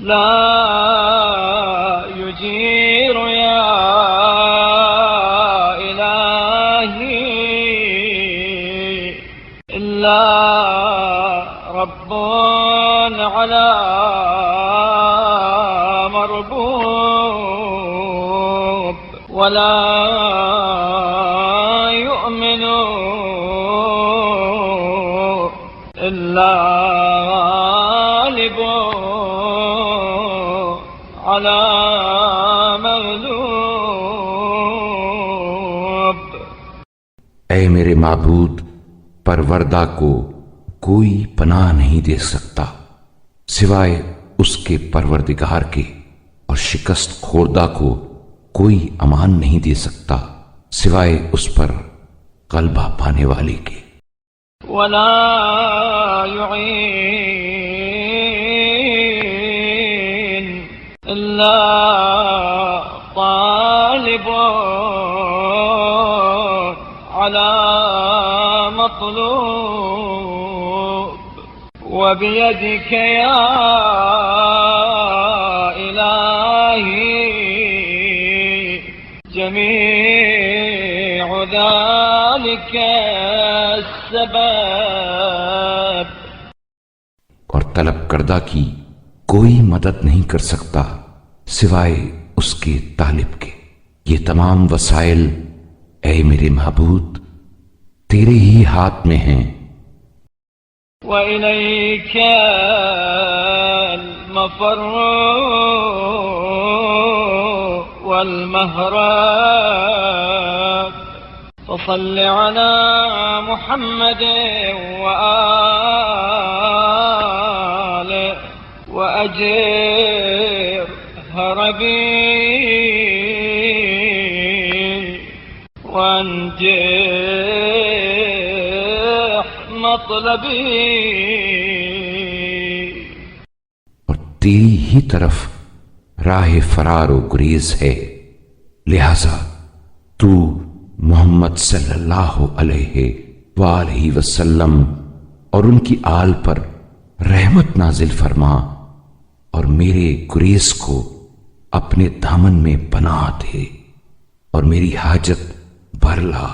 ला युजीर या इलाही इल्ला रब्बुन अला मरबूब वला युमिनु इल्ला गालिबुन अला मग़लूब। ऐ मेरे माबूद, परवरदा को कोई पनाह नहीं दे सकता सिवाय उसके परवरदिगार के, और शिकस्त खोरदा को कोई अमान नहीं दे सकता सिवाय उस पर गलबा पाने वाले के। वला युईन इल्ला तालिबुन अला मतलूब वबियदिक या इलाही जमीउ ज़ालिका सबब। और तलब करदा की कोई मदद नहीं कर सकता सिवाय उसके तालिब के। ये तमाम वसाइल ऐ मेरे महबूद तेरे ही हाथ में हैं। वइलैकल मफ़र्रु वल महरब फसल्लि अला मुहम्मद व आलिहि व अजिर हरबी वंजिह मतलबी। और तेरी ही तरफ राह फरार व गुरेज है, लिहाजा तू मोहम्मद सल्लल्लाहु अलैहि वसल्लम और उनकी आल पर रहमत नाजिल फरमा और मेरे गुरेज को अपने दामन में पनाह दे और मेरी हाजत भर ला।